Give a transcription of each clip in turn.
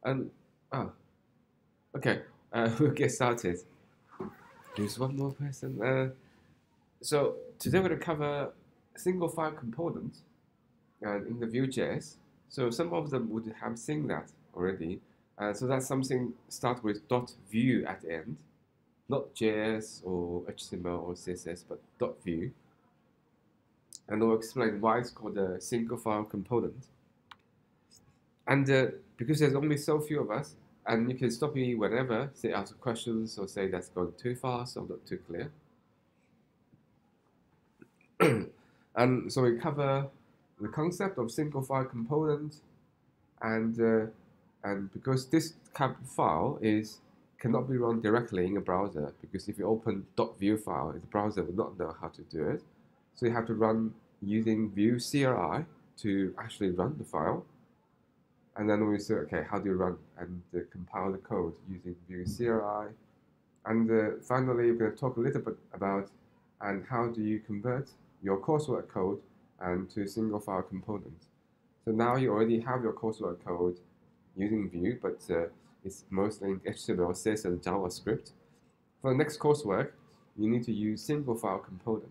And oh, okay, we'll get started. There's one more person. So today we're going to cover single file components in the Vue.js. So some of them would have seen that already. So that's something start with .vue at the end, not JS or HTML or CSS, but .vue. And I'll explain why it's called a single file component. And because there's only so few of us, and you can stop me whenever, say ask questions or say that's going too fast or not too clear. And so we cover the concept of single file component, and because this type of file cannot be run directly in a browser, because if you open .vue file, the browser will not know how to do it. So you have to run using Vue CLI to actually run the file. And then we say, okay, how do you run and compile the code using Vue CLI? And finally, we're going to talk a little bit about and how do you convert your coursework code to single file components. So now you already have your coursework code using Vue, but it's mostly in HTML, CSS, and JavaScript. For the next coursework, you need to use single file components.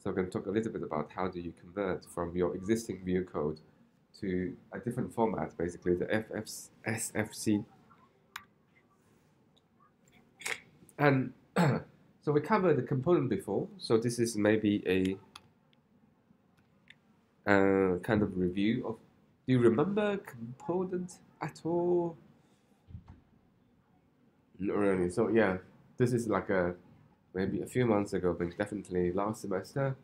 So we're going to talk a little bit about how do you convert from your existing Vue code to a different format, basically the SFC. And so we covered the component before, so this is maybe a kind of review of. Do you remember component at all? Not really. So yeah, this is like maybe a few months ago, but definitely last semester.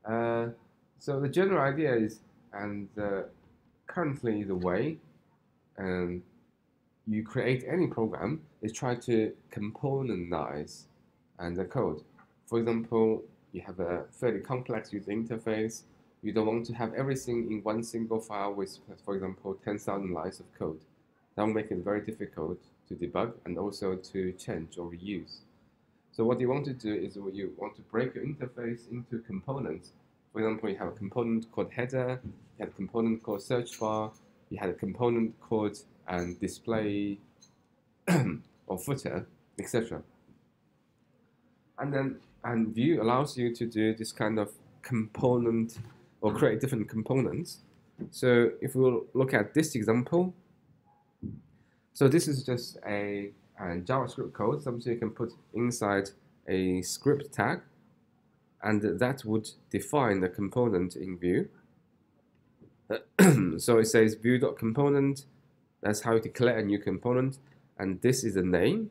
So the general idea is, and currently the way you create any program is try to componentize the code. For example, you have a fairly complex user interface. You don't want to have everything in one single file with, for example, 10,000 lines of code. That will make it very difficult to debug and also to change or reuse. So what you want to do is you want to break your interface into components. For example, you have a component called header, you have a component called search bar, you have a component called display or footer, etc. And Vue allows you to do this kind of component or create different components. So if we look at this example, so this is just a JavaScript code, something you can put inside a script tag, and that would define the component in Vue. So it says Vue.component, that's how you declare a new component, and this is the name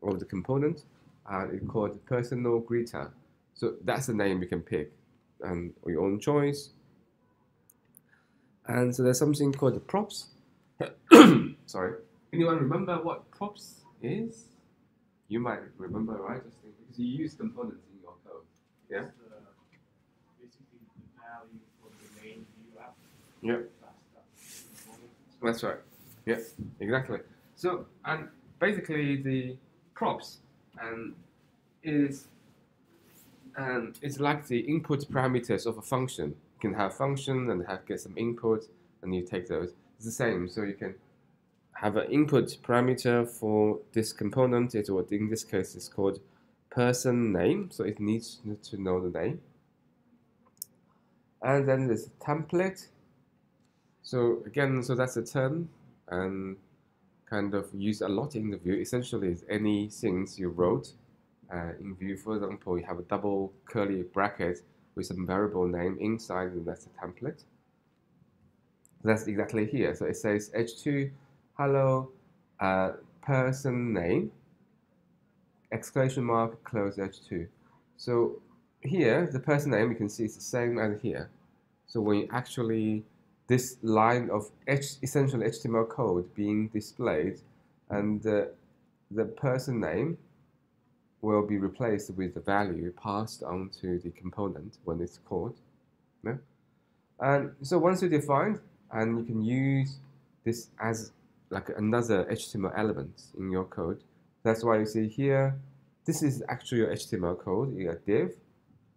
of the component, it's called personal greeter. So that's the name you can pick, and your own choice. And so there's something called the props. Sorry. Anyone remember what props is? You might remember, right? Just because you use components in your code. Yeah? Basically the value for the main Vue app. Yep. That's right. Yeah, exactly. So, and basically the props is it's like the input parameters of a function. You can have function and get some input, and you take those. It's the same. So you can have an input parameter for this component. It's what in this case is called person name. So it needs to know the name. And then there's a template. So again, so that's a term and kind of used a lot in the Vue. Essentially, it's any things you wrote in Vue. For example, you have a double curly bracket with some variable name inside, and that's a template. That's exactly here. So it says h2 hello person name exclamation mark close h2. So here the person name you can see is the same as here. So when you actually this line of essential HTML code being displayed, and the person name will be replaced with the value passed on to the component when it's called. Yeah? And so once you define, and you can use this as like another HTML element in your code. That's why you see here, this is actually your HTML code, you got div,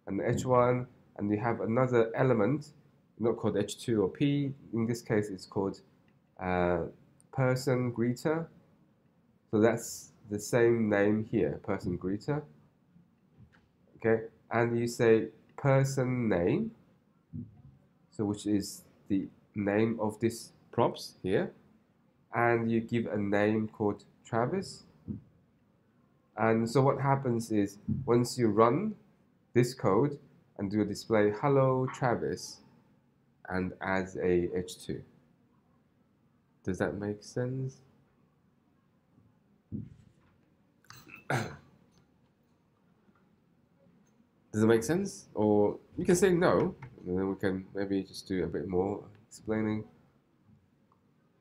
and h1, and you have another element, not called h2 or p, in this case it's called person greeter. So that's the same name here, person greeter. Okay, and you say person name, so which is the name of this props here, and you give a name called Travis. And so what happens is once you run this code and do a display hello Travis and as a h2. Does that make sense? Does it make sense? Or you can say no, and then we can maybe just do a bit more explaining.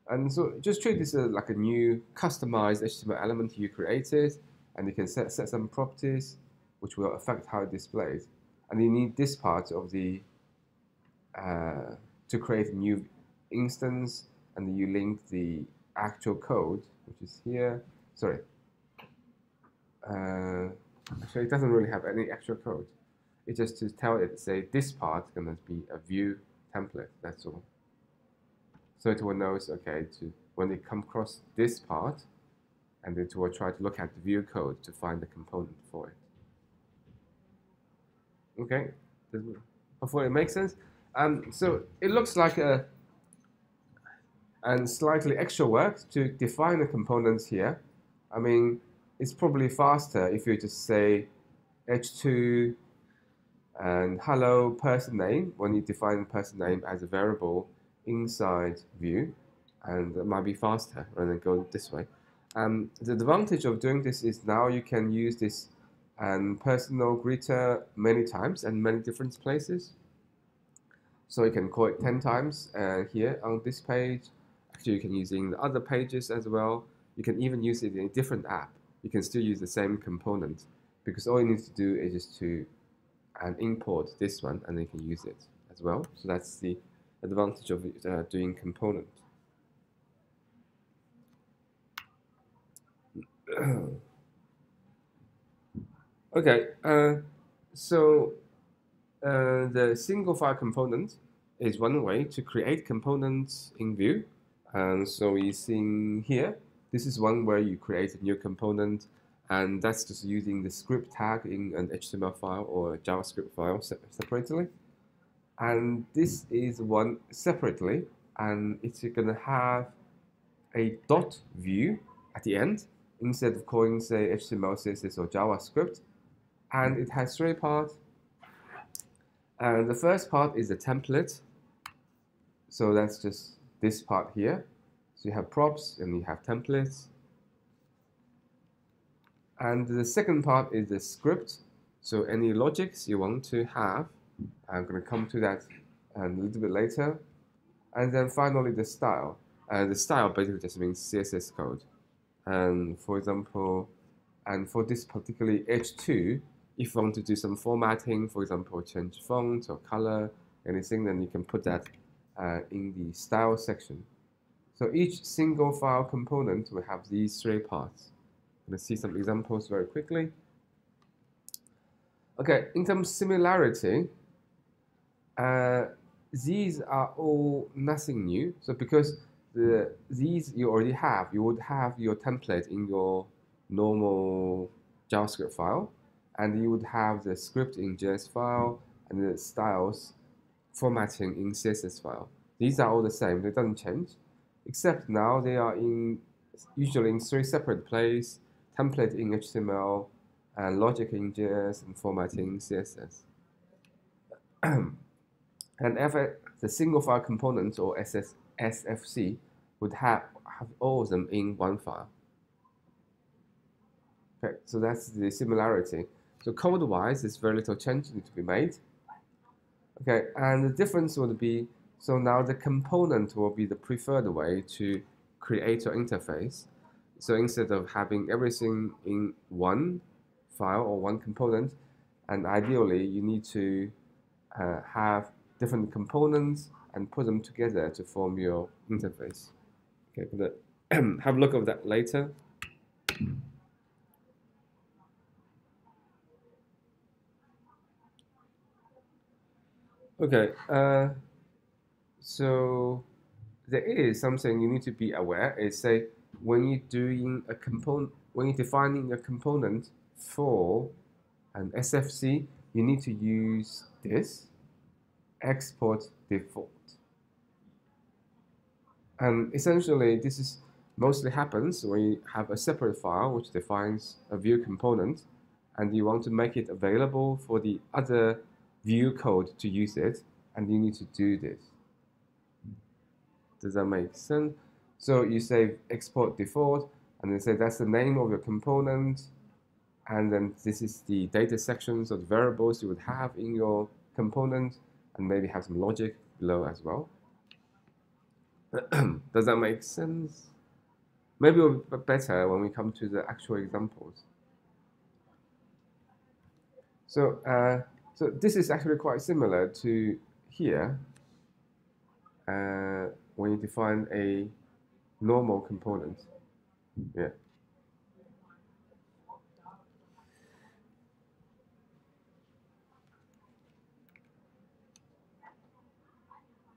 And so just treat this as like a new customized HTML element you created, and you can set some properties which will affect how it displays. And you need this part of the to create a new instance, and then you link the actual code, which is here. Sorry. Actually, it doesn't really have any actual code. It's just to tell it, say this part is going to be a Vue template. That's all. So it will know, okay, to when it comes across this part, and it will try to look at the Vue code to find the component for it. Okay, hopefully it makes sense. So it looks like and slightly extra work to define the components here. I mean, it's probably faster if you just say h2 and hello person name when you define person name as a variable inside Vue, and it might be faster rather than going this way. The advantage of doing this is now you can use this personal greeter many times and many different places. So you can call it 10 times here on this page. Actually, you can use it in the other pages as well. You can even use it in a different app. You can still use the same component because all you need to do is just to import this one, and then you can use it as well. So that's the advantage of doing component. Okay, so the single file component is one way to create components in Vue. And so we see here, this is one where you create a new component, and that's just using the script tag in an HTML file or a JavaScript file separately. And this is one separately, and it's going to have a .vue at the end instead of calling, say, HTML, CSS, or JavaScript. And it has three parts. And the first part is the template. So that's just this part here. So you have props and you have templates. And the second part is the script. So any logics you want to have, I'm going to come to that a little bit later. And then finally the style. The style basically just means CSS code. And for example, and for this particularly H2, if you want to do some formatting, for example, change font or color, anything, then you can put that in the style section. So each single file component will have these three parts. Let's see some examples very quickly. Okay, in terms of similarity, these are all nothing new. So because these you already have, you would have your template in your normal JavaScript file, and you would have the script in JS file and the styles formatting in CSS file. These are all the same, they don't change, except now they are usually in three separate places: template in HTML, and logic in JS, and formatting in CSS. And if the single file component or SFC would have all of them in one file. Okay, so that's the similarity. So code-wise, there's very little change need to be made. Okay, and the difference would be, so now the component will be the preferred way to create your interface. So instead of having everything in one file or one component, and ideally you need to have different components and put them together to form your interface. Okay, but have a look at that later. Okay, so there is something you need to be aware is, say, when you're doing a component, when you're defining a component for an SFC, you need to use this export default. And essentially, this is mostly happens when you have a separate file which defines a Vue component, and you want to make it available for the other Vue code to use it, and you need to do this. Does that make sense? So you say export default, and then say that's the name of your component, and then this is the data sections of the variables you would have in your component, and maybe have some logic below as well. Does that make sense? Maybe it'll be better when we come to the actual examples. So, so this is actually quite similar to here when you define a normal component. Yeah.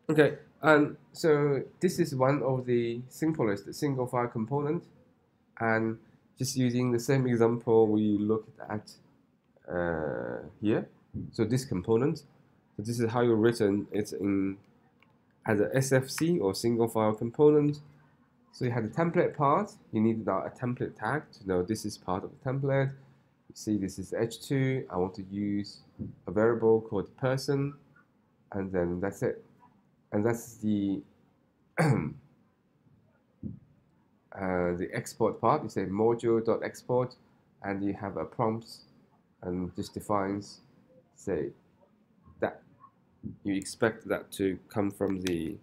Okay, and so this is one of the simplest single file component, and just using the same example we looked at here. So this component, so this is how you written it in as a SFC or single file component. So you have the template part. You need now a template tag to know this is part of the template. You see this is h2. I want to use a variable called person, and then that's it. And that's the the export part. You say module.export, and you have a prompt, and just defines, say, that you expect that to come from the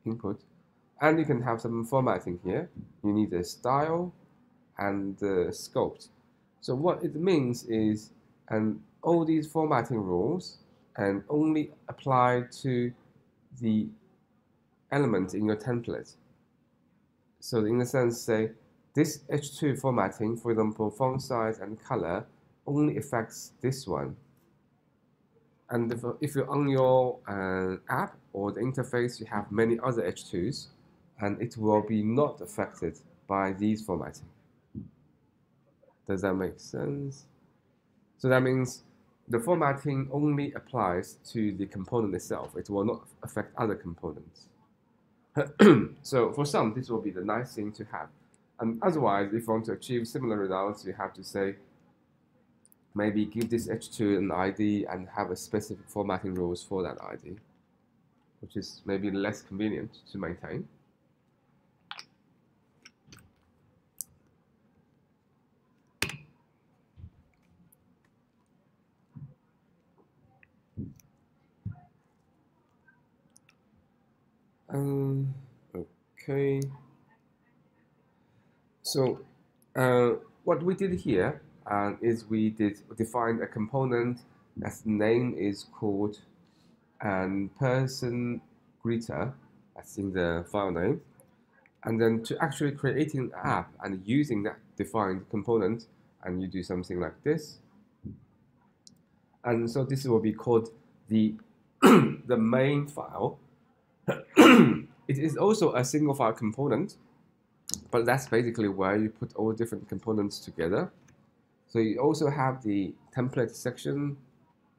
input. And you can have some formatting here. You need a style and the scoped. So what it means is, and all these formatting rules and only apply to the element in your template. So in a sense, say, this H2 formatting, for example, font size and color, only affects this one. And if you're on your app or the interface, you have many other H2s, and it will be not affected by these formatting. Does that make sense? So that means the formatting only applies to the component itself. It will not affect other components. So for some, this will be the nice thing to have. And otherwise, if you want to achieve similar results, you have to say, maybe give this H2 an ID and have a specific formatting rules for that ID, which is maybe less convenient to maintain. Okay. So what we did here is we define a component that's name is called person greeter, that's in the file name. And then to actually creating an app and using that defined component, and you do something like this. And so this will be called the the main file. It is also a single file component, but that's basically where you put all different components together. So you also have the template section,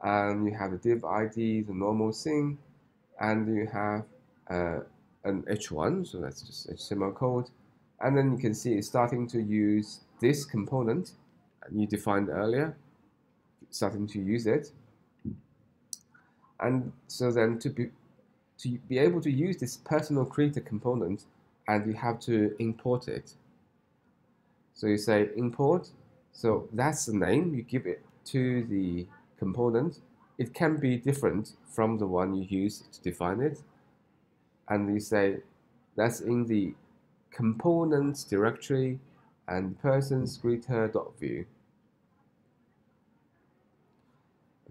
and you have the div ID, the normal thing, and you have an H1, so that's just HTML code. And then you can see it's starting to use this component you defined earlier, starting to use it. And so then to be able to use this personal creator component, and you have to import it. So you say import, so that's the name you give it to the component. It can be different from the one you use to define it. And you say that's in the components directory and person's greeter.vue.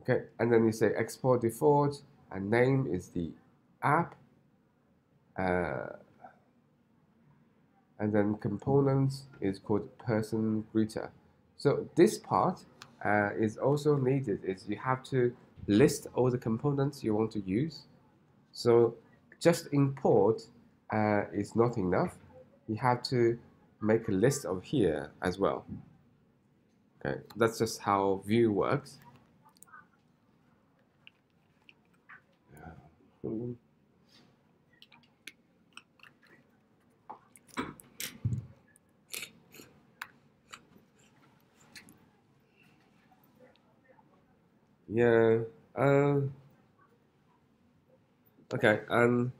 Okay, and then you say export default, and name is the app, and then components is called person greeter. So this part is also needed, is you have to list all the components you want to use. So just import is not enough. You have to make a list of here as well. Okay, that's just how Vue works. Yeah. Okay, and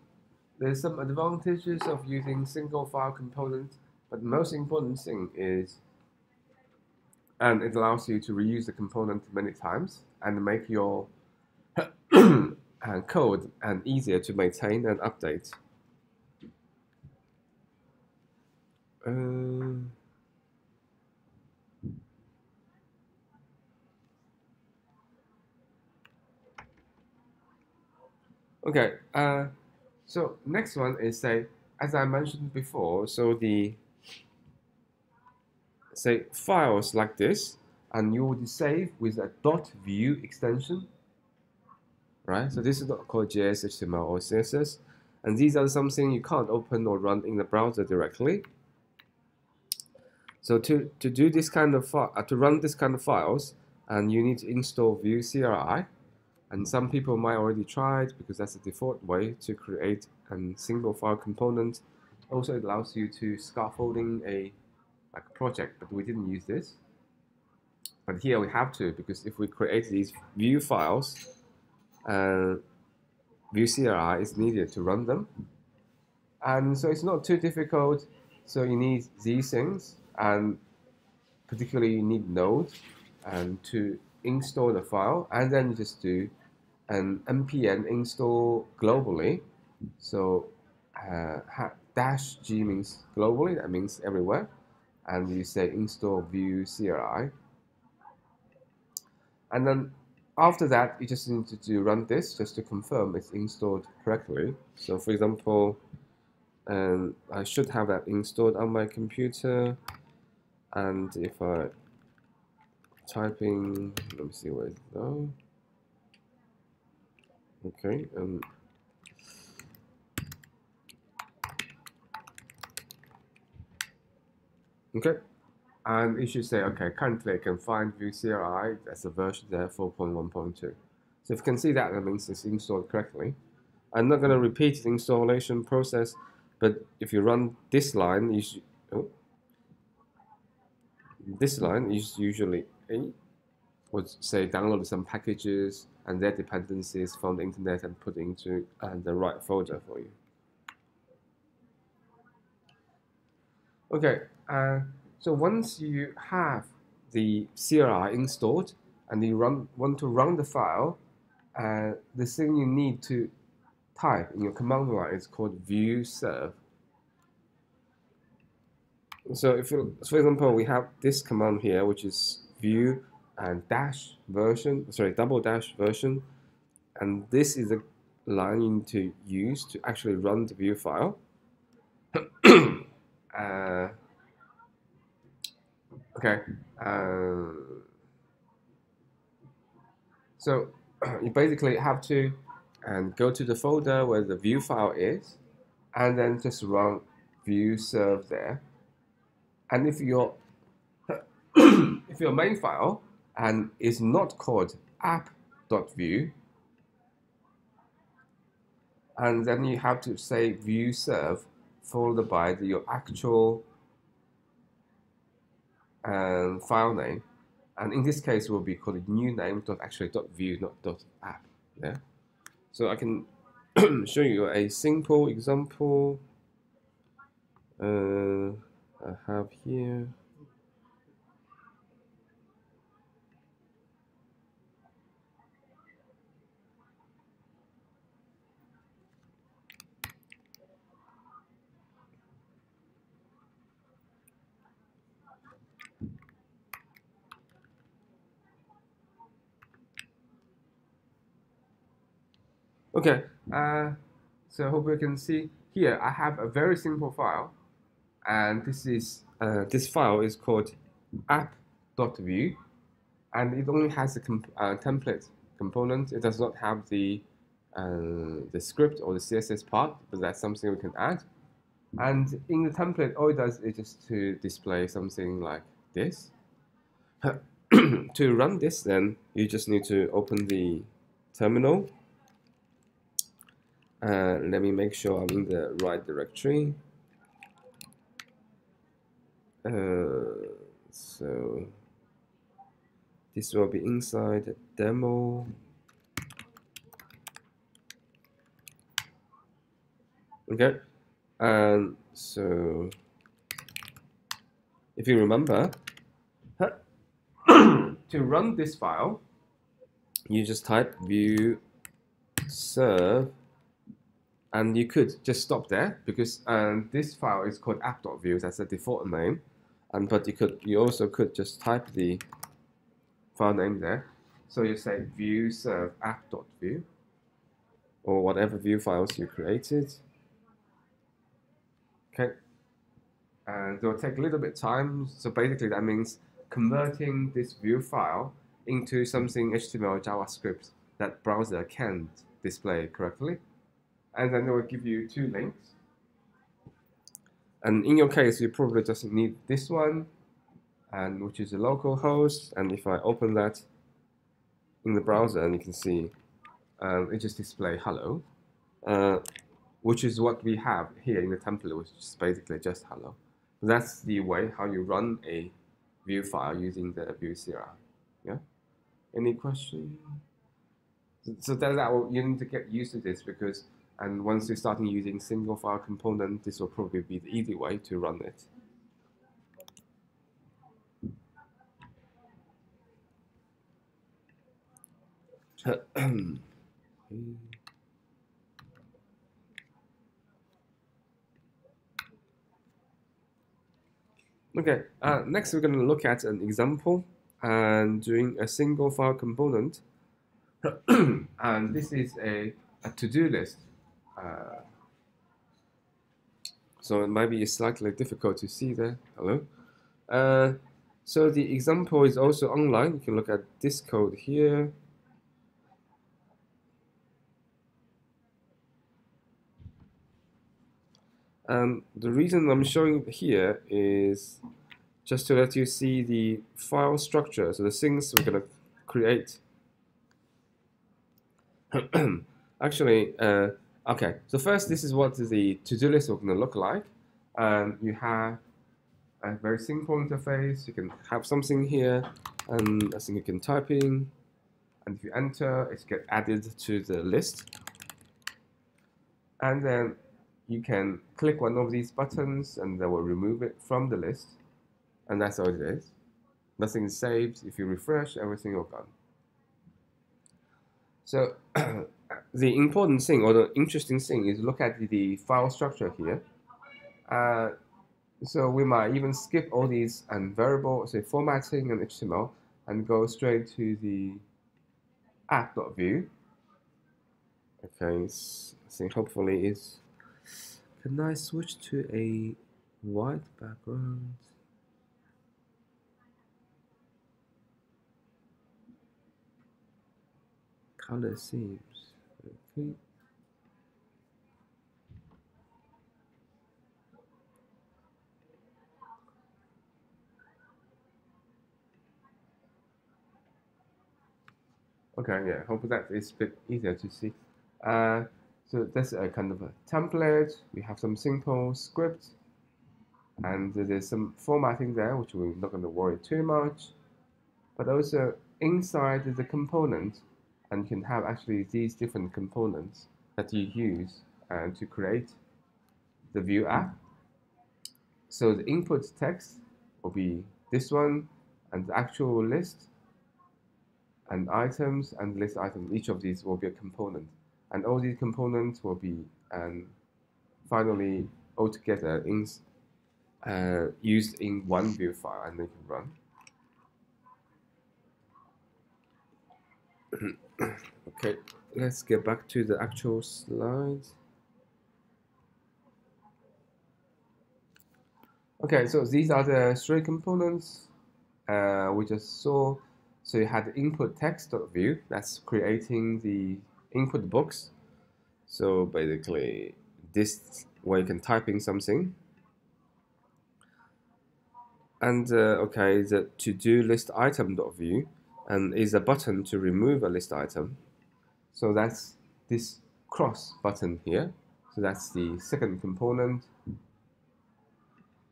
there's some advantages of using single file components, but the most important thing is, and it allows you to reuse the component many times and make your code easier to maintain and update. Okay, so next one is say, as I mentioned before, so the say files like this, and you would save with a .vue extension, right? So this is not called JS, HTML, or CSS, and these are something you can't open or run in the browser directly. So to do this kind of to run this kind of files, and you need to install Vue CLI, and some people might already try it because that's the default way to create a single file component. Also, it allows you to scaffolding a project, but we didn't use this. But here we have to, because if we create these Vue files, Vue CLI is needed to run them. And so it's not too difficult. So you need these things, and particularly you need Node and to install the file, and then you just do an npm install globally. So -g means globally, that means everywhere, and you say install Vue CLI, and then after that you just need to run this just to confirm it's installed correctly. So for example, I should have that installed on my computer, and if I typing, let me see where it goes. Okay, okay, and it should say, okay, currently I can find Vue CLI, that's a version there, 4.1.2. So if you can see that, that means it's installed correctly. I'm not going to repeat the installation process, but if you run this line, you should, this line is usually would say download some packages and their dependencies from the internet and put into the right folder for you. Okay, so once you have the CLI installed and you want to run the file, the thing you need to type in your command line is called Vue serve. So if you, for example, we have this command here, which is Vue and dash version, sorry, double dash version, and this is a line you need to use to actually run the Vue file. Okay. So you basically have to go to the folder where the Vue file is, and then just run Vue serve there. And if your if your main file is not called app.vue, and then you have to say Vue serve followed by your actual file name, and in this case it will be called new name actually .vue, not .app. Yeah. So I can show you a simple example. I have here. Okay, so I hope you can see here I have a very simple file, and this file is called app.vue, and it only has a template component. It does not have the the script or the CSS part, but that's something we can add. And in the template, all it does is just to display something like this. To run this, then you just need to open the terminal. Let me make sure I'm in the right directory. So this will be inside the demo. Okay, and so if you remember, to run this file, you just type vue serve, and you could just stop there because this file is called app.vue. That's the default name, but you also could just type the file name there. So you say vue serve app.vue or whatever Vue files you created. Okay, and it will take a little bit of time. So basically, that means converting this Vue file into something HTML or JavaScript that browser can't display correctly. And then it will give you two links. And in your case, you probably just need this one, and which is a local host. And if I open that in the browser, and you can see it just display hello, which is what we have here in the template, which is basically just hello. That's the way how you run a Vue file using the Vue CLI. Yeah. Any question? So that you need to get used to this because, and once you're starting using single file component, this will probably be the easy way to run it. Okay, next we're going to look at an example and doing a single file component. And this is a to-do list. So it might be slightly difficult to see there. Hello. So the example is also online. You can look at this code here. The reason I'm showing it here is just to let you see the file structure. So the things we're going to create. Actually, okay. So first, this is what the to-do list is going to look like. You have a very simple interface. You can have something here, and I think you can type in, and if you enter, it gets added to the list. And then you can click one of these buttons, and they will remove it from the list. And that's all it is. Nothing is saved. If you refresh, everything will gone. So the important thing or the interesting thing is look at the file structure here. So we might even skip all these variables, say formatting and HTML, and go straight to the app.vue. Okay, I think hopefully it's. Can I switch to a white background? Color seems okay. Okay, yeah, hope that is a bit easier to see. So that's a kind of a template. We have some simple script, and there's some formatting there, which we're not going to worry too much. But also inside is a component, and you can have actually these different components that you use to create the Vue app. So the input text will be this one, and the actual list, and items, and list items. Each of these will be a component, and all these components will be finally all together used in one Vue file, and they can run. Okay, let's get back to the actual slides. Okay, so these are the three components we just saw. So you had the input text.vue, that's creating the input box So basically, this way you can type in something. And okay, the to-do list item.view, and is a button to remove a list item. So that's this cross button here. So that's the second component.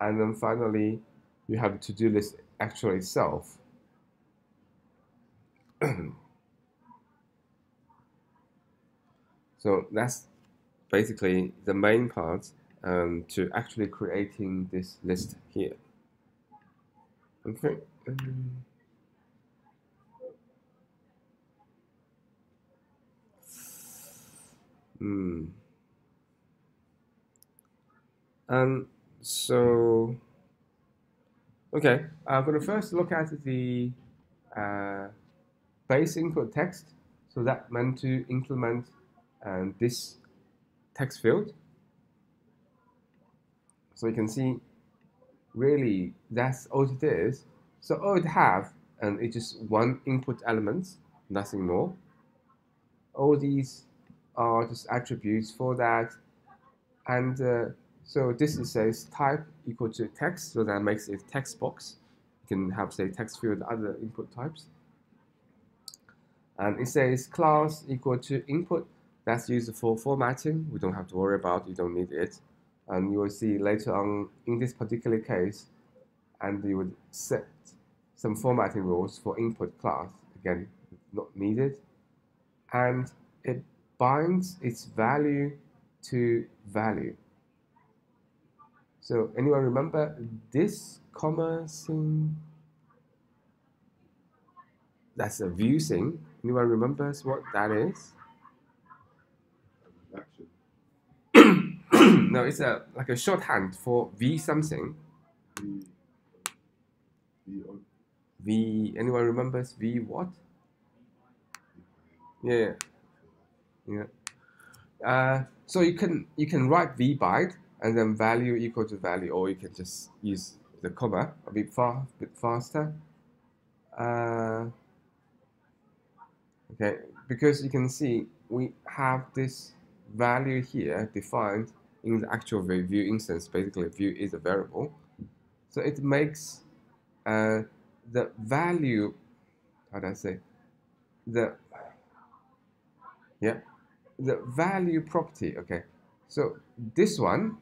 And then finally, you have to-do list actually itself. So that's basically the main part to actually creating this list here. Okay. And so, okay, I'm going to first look at the base input text. So that meant to implement this text field. So you can see, really, that's all it is. So all it have, and it's just one input element, nothing more. All these are just attributes for that. And so this is says type equal to text, so that makes it text box. You can have, say, text field, other input types. And it says class equal to input. That's used for formatting. We don't have to worry about, you don't need it. And you will see later on in this particular case, and you would set some formatting rules for input class. Again, not needed. And it binds its value to value. So anyone remember this comma thing? That's a Vue thing. Anyone remembers what that is? No, it's like a shorthand for V something. V. Anyone remembers V what? Yeah, yeah. So you can write V byte and then value equal to value, or you can just use the comma a bit faster. Okay, because you can see we have this value here defined in the actual Vue instance. Basically, Vue is a variable, so it makes the value. How do I say? The yeah, the value property. Okay, so this one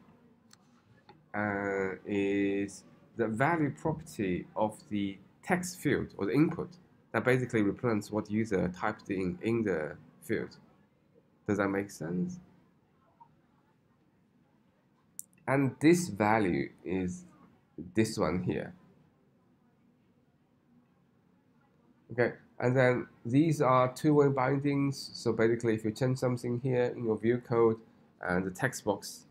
is the value property of the text field or the input that basically represents what user typed in the field. Does that make sense? And this value is this one here. Okay, and then these are two-way bindings. So basically, if you change something here in your Vue code, and the text box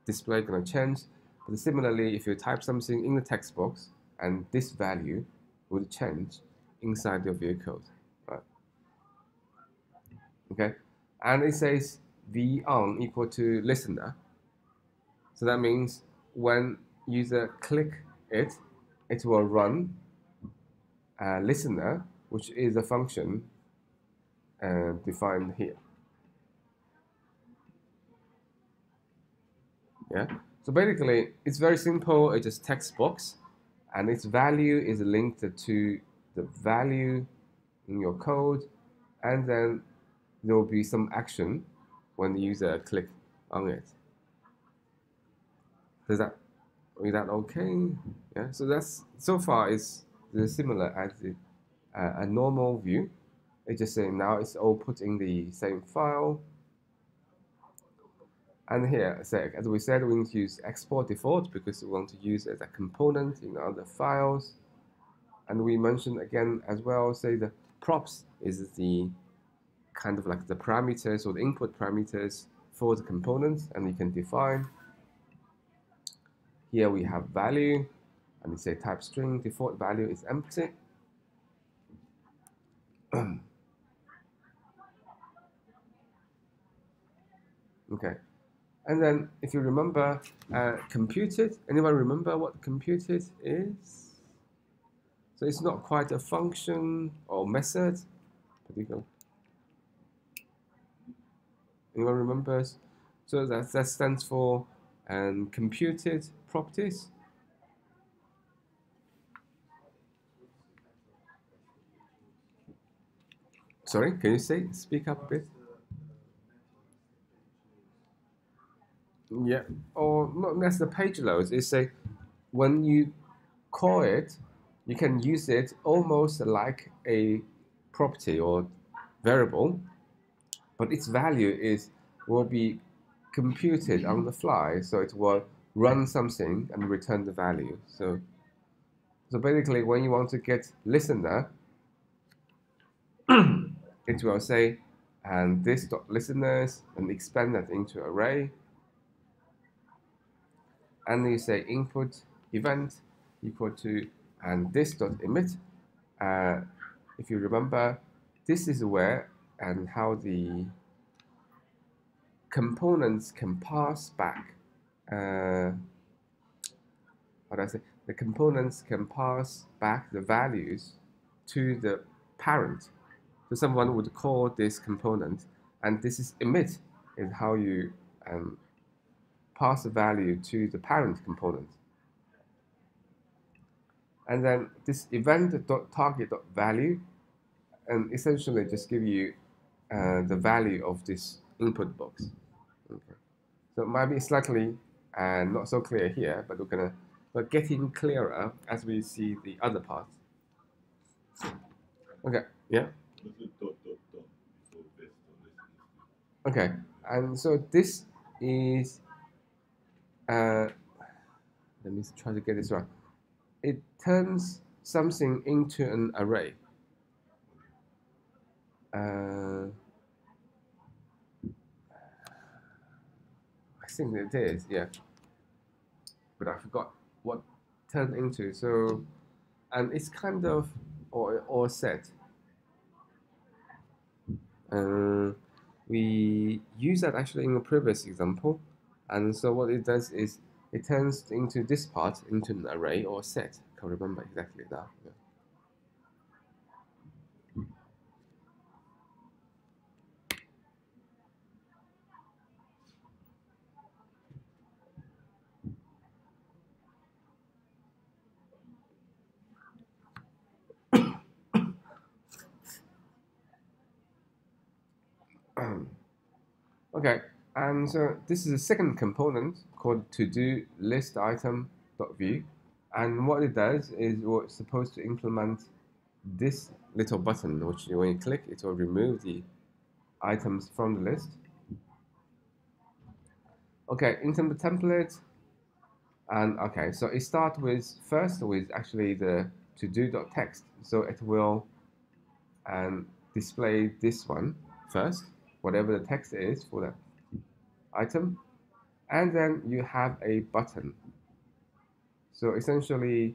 display gonna change. But similarly, if you type something in the text box, and this value would change inside your Vue code, right? Okay, and it says v on equal to listener. So that means when user click it, it will run listener, which is a function defined here. Yeah. So basically, it's very simple. It's just text box, and its value is linked to the value in your code, and then there will be some action when the user click on it. Is that okay? Yeah. So that's so far is similar as a normal view. It's just saying now it's all put in the same file. And here, so as we said, we need to use export default because we want to use it as a component in other files. And we mentioned again as well, say the props is the kind of like the parameters or the input parameters for the components, and you can define. Here we have value, and we say type string, default value is empty. Okay, and then if you remember computed, anyone remember what computed is? So it's not quite a function or method, particular. Anyone remembers? So that stands for computed properties. Sorry, can you speak up a bit? Yeah, or not that's the page loads. It's say when you call it, you can use it almost like a property or variable, but its value is will be computed on the fly, so it will run something and return the value. So basically, when you want to get listener, it will say, and this dot listeners, and expand that into array, and you say input event equal to and this dot emit. Uh, if you remember, this is where and how the components can pass back. What I say? The components can pass back the values to the parent. So someone would call this component, and this is emit is how you pass the value to the parent component. And then this event.target.value and essentially just give you the value of this input box. Okay. So it might be slightly not so clear here, but we're getting clearer as we see the other part. Okay, yeah. Okay, and so this is, let me try to get this right. It turns something into an array. I think it is, yeah. But I forgot what turned into. So, and it's kind of or set. We use that actually in a previous example, and so what it does is it turns into this part into an array or set. I can't remember exactly now. Yeah. Okay, and so this is a second component called to-do list item.view, and what it does is we're supposed to implement this little button, which when you click, it will remove the items from the list. Okay, in terms of template, and okay, so it starts with first with actually the to-do.text, so it will display this one first, whatever the text is for that item, and then you have a button. So essentially,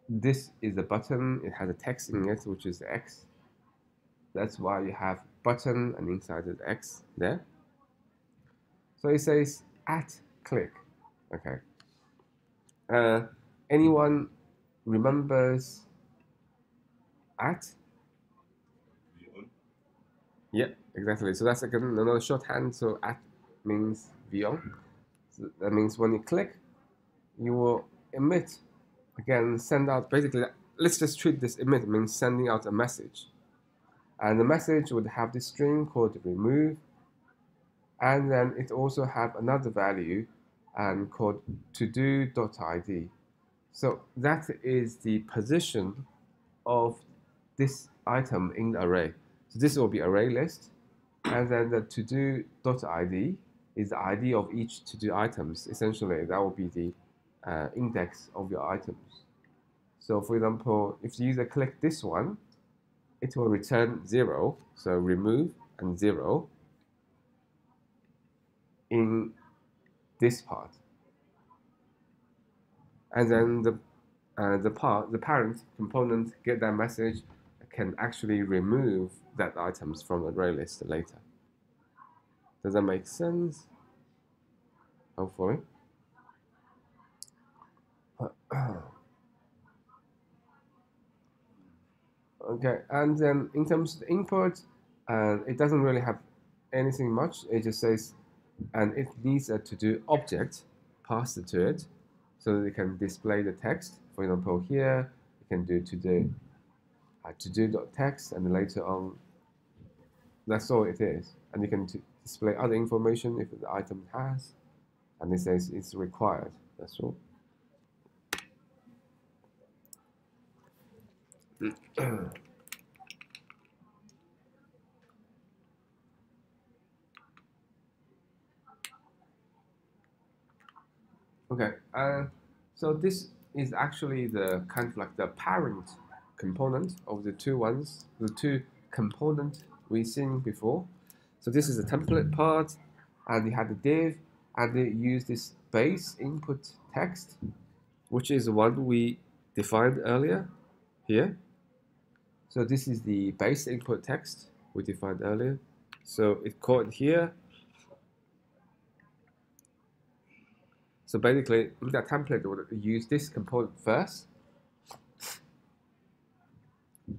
this is a button. It has a text in it, which is X. That's why you have button and inside is X there. So it says at click. Okay. Anyone remembers at? Yeah, exactly. So that's again another shorthand. So at means beyond. So that means when you click, you will emit. Again, send out basically. Let's just treat this emit means sending out a message, and the message would have this string called remove, and then it also have another value, called todo.id. So that is the position of this item in the array. So this will be array list, and then the todo.id is the ID of each to-do items. Essentially, that will be the index of your items. So for example, if the user click this one, it will return 0, so remove and 0 in this part. And then the parent component get that message can actually remove that items from array list later. Does that make sense? Hopefully. Okay, and then in terms of the input, it doesn't really have anything much. It just says, and it needs a to-do object passed to it, so that it can display the text. For example, here you can do to-do.text, and later on, that's all it is. And you can display other information if the item has, and it says it's required. That's all. Okay, so this is actually the kind of like the parent component of the two component we've seen before. So this is the template part, and you had the div, and they use this base input text, which is the one we defined earlier here. So this is the base input text we defined earlier. So it's called here. So basically, with that template, we'll use this component first.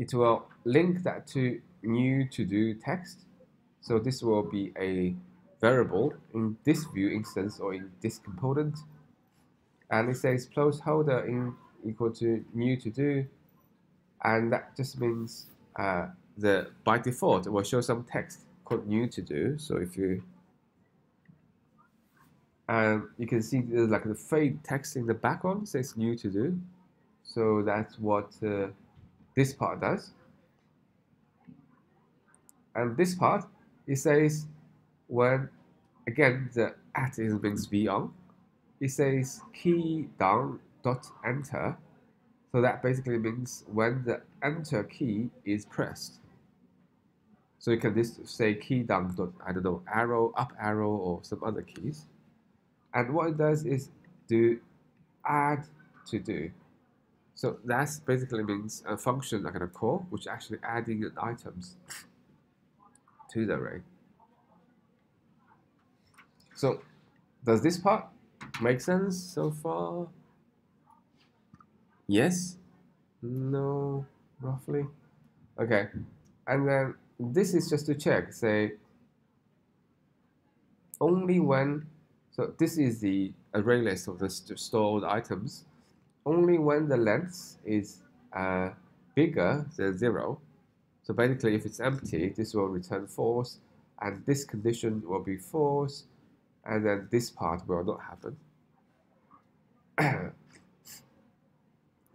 It will link that to new to-do text. So this will be a variable in this Vue instance or in this component. And it says placeholder in equal to new to-do. And that just means by default, it will show some text called new to-do. So if you you can see there's like the fade text in the background says new to do. So that's what this part does. And this part, it says when, again, the at is means v on, it says key down dot enter. So that basically means when the enter key is pressed. So you can just say key down dot, I don't know, arrow, up arrow, or some other keys. And what it does is do add to do. So that basically means a function like a call, which actually adding items to the array. So does this part make sense so far? Yes? No? Roughly? Okay. And then this is just to check, say, only when, so this is the array list of the stored items, only when the length is bigger than 0. So basically, if it's empty, this will return false, and this condition will be false, and then this part will not happen.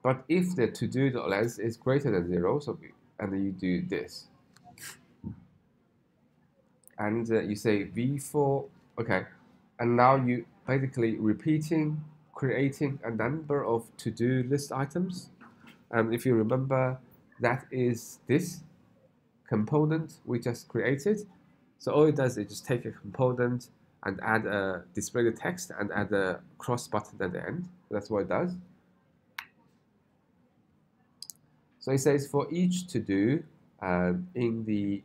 But if the to-do.length is greater than 0, so and then you do this, and you say v4, okay, and now you basically creating a number of to-do list items, and if you remember, that is this component we just created. So all it does is just take a component and add a display the text and add a cross button at the end. That's what it does. So it says for each to do in the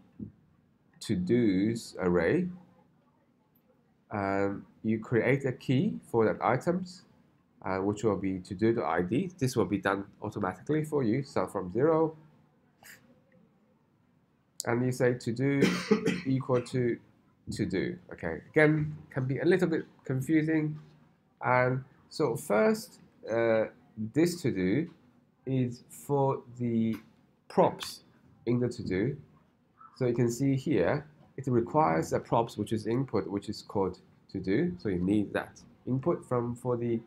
to dos array, you create a key for that items, which will be to do ID. This will be done automatically for you. So from 0. And you say to do equal to do. Okay, again, can be a little bit confusing. And so first, this to do is for the props in the to do. So you can see here, it requires a props, which is input, which is called to do. So you need that input for the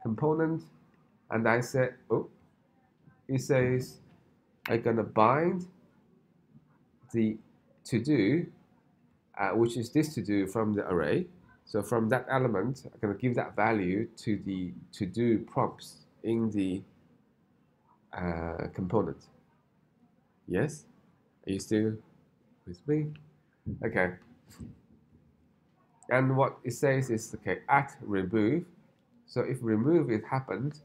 component. And I said, oh, it says I'm gonna bind the to do, which is this to do from the array. So from that element, I'm going to give that value to the to do prompts in the component. Yes? Are you still with me? Okay. And what it says is, okay, at remove. So if remove it happened,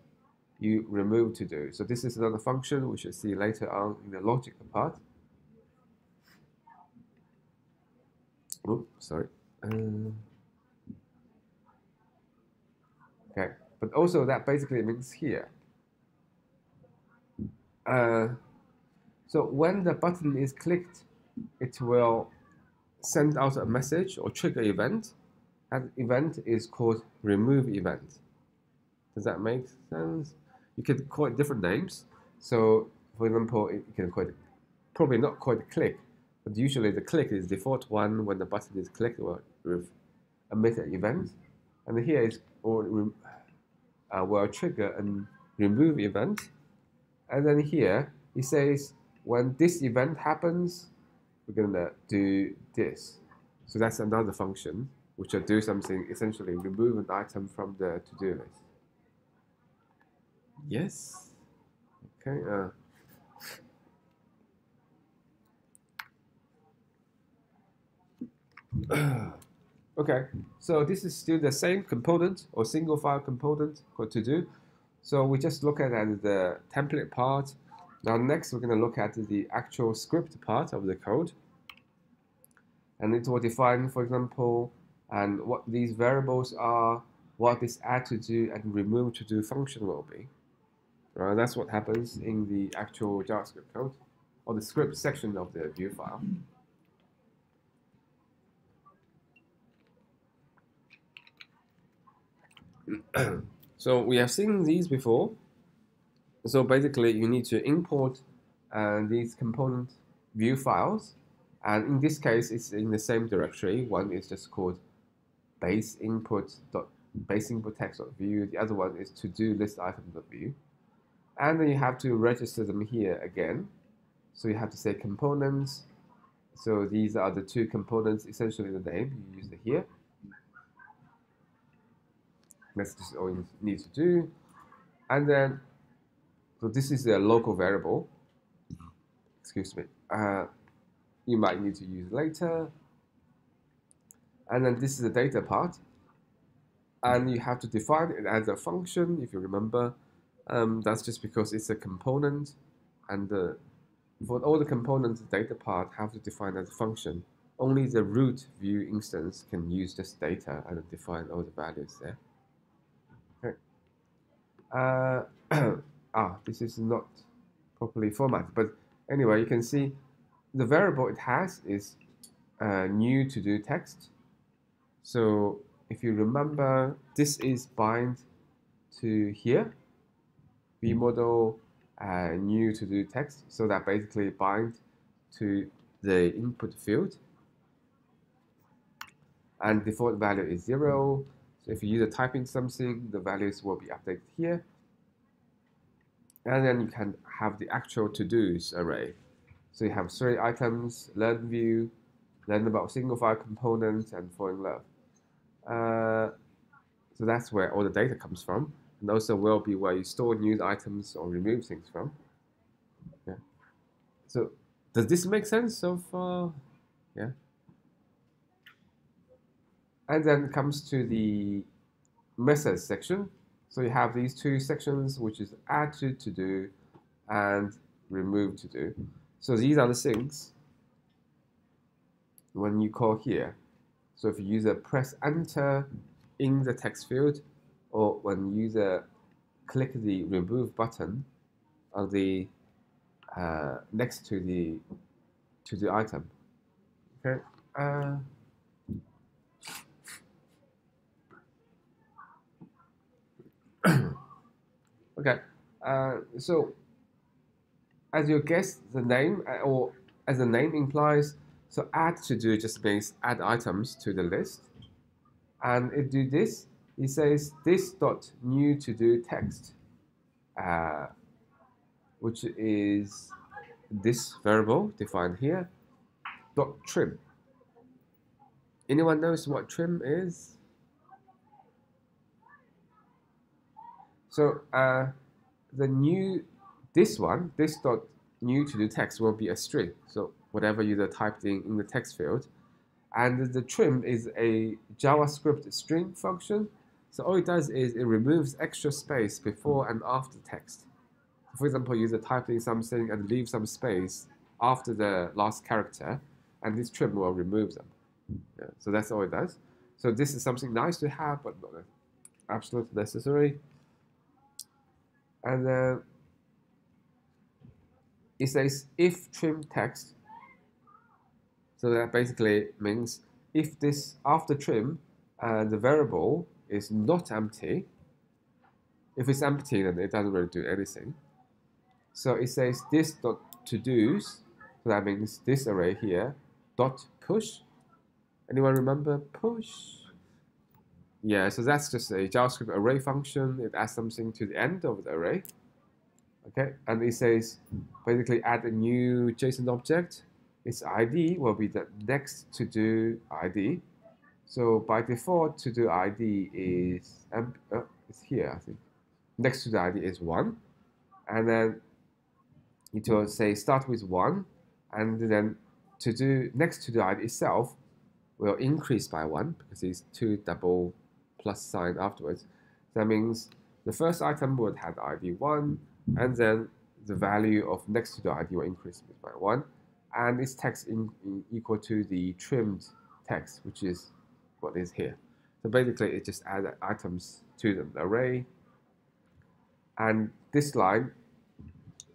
you remove to do. So this is another function we should see later on in the logic part. Oops, sorry. Okay, but also that basically means here. So when the button is clicked, it will send out a message or trigger event, and event is called remove event. Does that make sense? You can call it different names. So, for example, you can call it, probably not call it click, but usually the click is default one when the button is clicked or with emit an event. And here is will trigger and remove event. And then here it says when this event happens, we're gonna do this. So that's another function which will do something, essentially remove an item from the to-do list. Yes. Okay. Okay. So this is still the same component or single file component called to do. So we just look at the template part. Now next we're going to look at the actual script part of the code. And it will define, for example, and what these variables are, what this add to do and remove to do function will be. Right, that's what happens in the actual JavaScript code or the script section of the Vue file. So we have seen these before. So basically, you need to import these component Vue files, and in this case, it's in the same directory. One is just called base input text.vue. The other one is to do list items.vue, and then you have to register them here again. So you have to say components. So these are the two components, essentially the name you use it here. That's just all you need to do, and then so this is a local variable. Excuse me. You might need to use later. And then this is the data part. And you have to define it as a function, if you remember. That's just because it's a component. And for all the components, the data part have to define as a function. Only the root Vue instance can use just data and define all the values there. Okay. This is not properly formatted. But anyway, you can see the variable it has is new to do text. So if you remember, this is bind to here, Vue model new to do text. So that basically bind to the input field. And default value is 0. So if you use typing something, the values will be updated here. And then you can have the actual to-dos array. So you have 3 items, learn Vue, learn about single file components, and fall in love. So that's where all the data comes from, and also will be where you store new items or remove things from. Yeah. So does this make sense so far? Yeah. And then comes to the methods section. So you have these two sections, which is add to do and remove to do. So these are the things when you call here. So if user press enter in the text field, or when user click the remove button on the next to the item. Okay. Okay. So as you guess the name, or as the name implies, so add to do just means add items to the list, and it do this. It says this dot new to do text, which is this variable defined here, dot trim. Anyone knows what trim is? So this dot new to do text will be a string. So whatever user typed in the text field, and the trim is a JavaScript string function. So all it does is it removes extra space before and after text. For example, user typed in something and leave some space after the last character, and this trim will remove them. Yeah, so that's all it does. So this is something nice to have, but not absolutely necessary. And then it says if trim text. So that basically means if this after trim, the variable is not empty. If it's empty, then it doesn't really do anything. So it says this dot to do's. So that means this array here dot push. Anyone remember push? Yeah, so that's just a JavaScript array function. It adds something to the end of the array. Okay, and it says basically add a new JSON object. Its ID will be the next to do ID. So by default, to do ID is it's here, I think. Next to the ID is 1, and then it will say start with 1, and then to do next to the ID itself will increase by 1 because it's 2 double plus sign afterwards. That means the first item would have ID 1, and then the value of next to the ID will increase by 1, and its text equal to the trimmed text, which is what is here. So basically, it just adds items to the array, and this line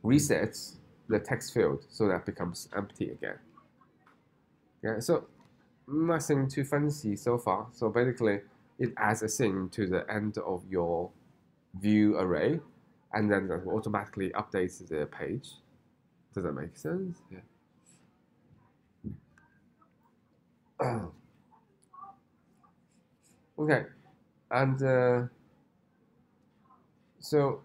resets the text field so that becomes empty again. Yeah, so nothing too fancy so far. So basically, it adds a thing to the end of your Vue array, and then that automatically updates the page. Does that make sense? Yeah. Okay, and so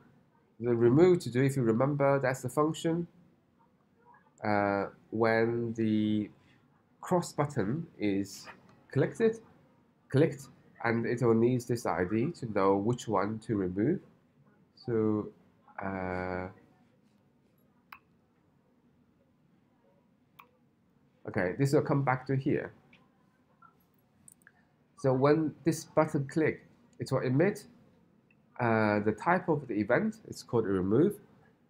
the remove to do, if you remember, that's the function. When the cross button is clicked, and it will need this ID to know which one to remove. So okay, this will come back to here. So when this button click, it will emit the type of the event. It's called a remove,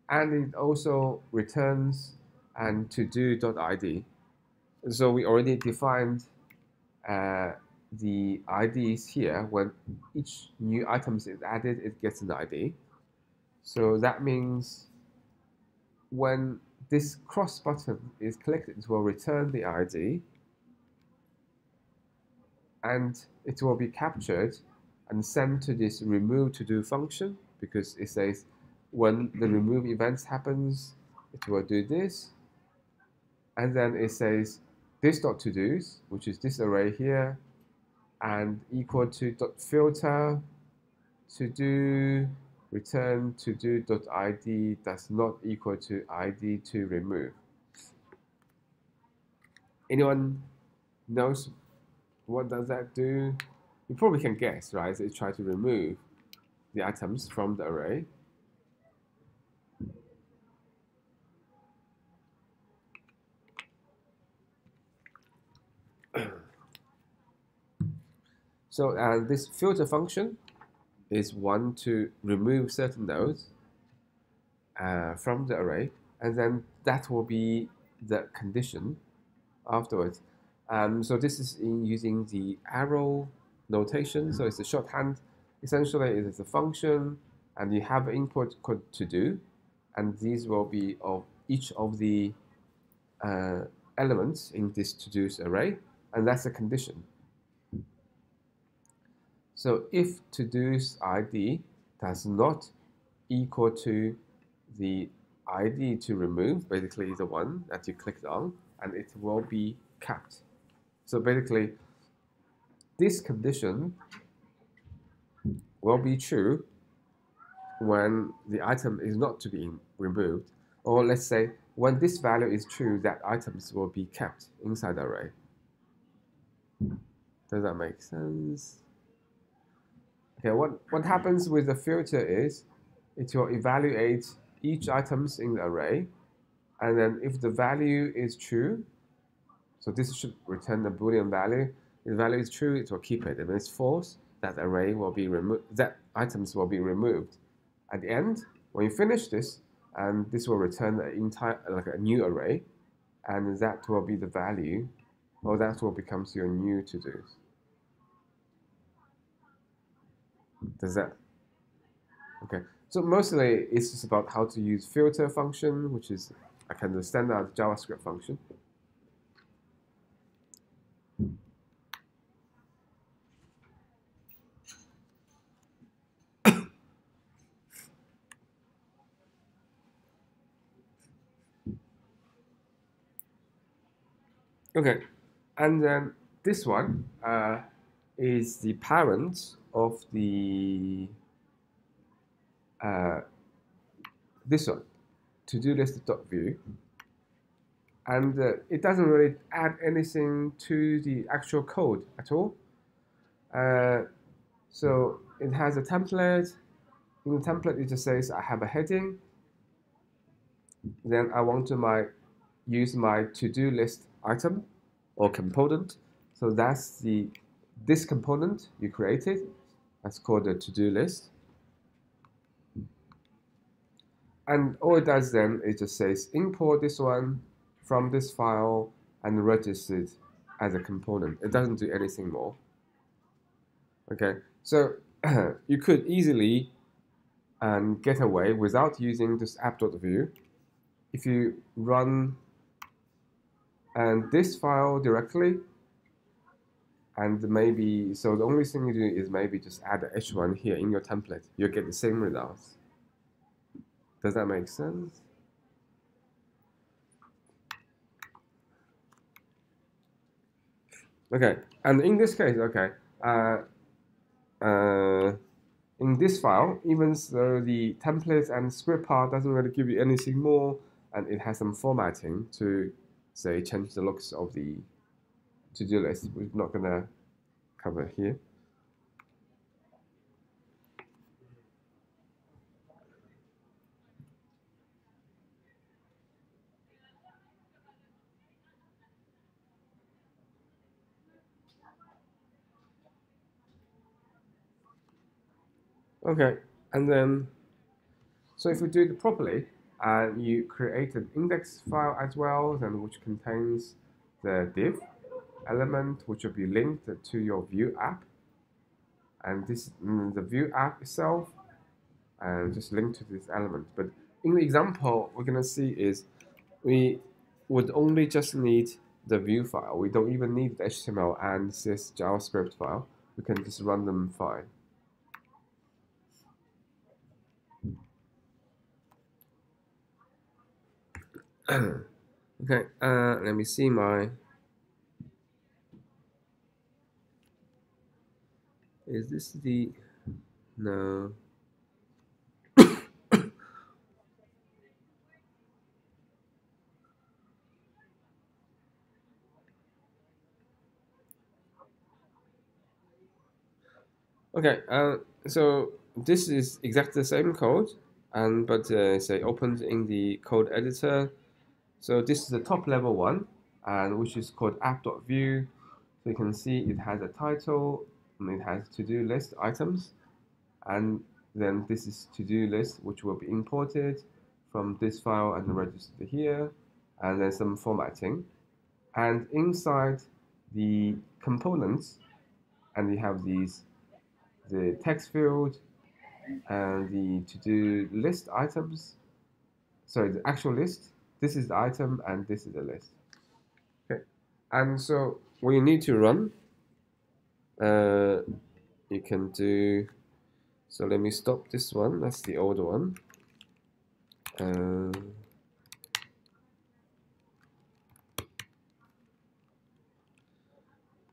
and it also returns and to do.id. So we already defined the IDs here. When each new item is added, it gets an ID. So that means when this cross button is clicked, it will return the ID, and it will be captured and sent to this remove to do function, because it says when the remove events happens, it will do this, and then it says this dot to do's, which is this array here, and equal to dot filter to do return to do dot id does not equal to id to remove. Anyone knows what does that do? You probably can guess, right? So it tries to remove the items from the array. So this filter function is one to remove certain nodes from the array, and then that will be the condition afterwards. So this is in using the arrow notation. So it's a shorthand. Essentially, it is a function, and you have input code to do, and these will be of each of the elements in this to-dos array, and that's a condition. So if to-dos ID does not equal to the ID to remove, basically the one that you clicked on, and it will be capped. So basically, this condition will be true when the item is not to be removed, or let's say when this value is true, that items will be kept inside the array. Does that make sense? Okay, what happens with the filter is it will evaluate each items in the array, and then if the value is true, so this should return the Boolean value. If the value is true, it will keep it. If it's false, that array will be removed. That items will be removed. At the end, when you finish this, and this will return an entire like a new array, and that will be the value, or that will becomes your new to-dos. Does that? Okay. So mostly it's just about how to use filter function, which is a kind of standard JavaScript function. Okay, and then this one is the parent of the this one, to-do list.view, and it doesn't really add anything to the actual code at all. So it has a template. In the template, it just says I have a heading. Then I want to use my to-do list item or component. So that's this component you created. That's called a to-do list. And all it does then is just says import this one from this file and register it as a component. It doesn't do anything more. Okay, so you could easily get away without using this app.view if you run this file directly, and maybe, so the only thing you do is maybe just add the H1 here in your template. You'll get the same results. Does that make sense? Okay, and in this case, okay, in this file, even though the templates and script part doesn't really give you anything more, and it has some formatting to, say, change the looks of the to-do list, we're not gonna cover here. Okay, and then, so if we do it properly, and you create an index file as well, then which contains the div element, which will be linked to your Vue app, and this the Vue app itself, and just linked to this element. But in the example, we're gonna see is we would only just need the Vue file. We don't even need the HTML and this JavaScript file. We can just run them fine. Okay, let me see is this the, no. Okay, so this is exactly the same code, but say opened in the code editor. So this is the top level one, and which is called app.view. So you can see it has a title, and it has to-do list items, and then this is to-do list, which will be imported from this file and registered here, and then some formatting. And inside the components, and you have the text field and the to-do list items. Sorry, the actual list. This is the item, and this is the list. Okay, and so what you need to run, you can do. So let me stop this one. That's the old one.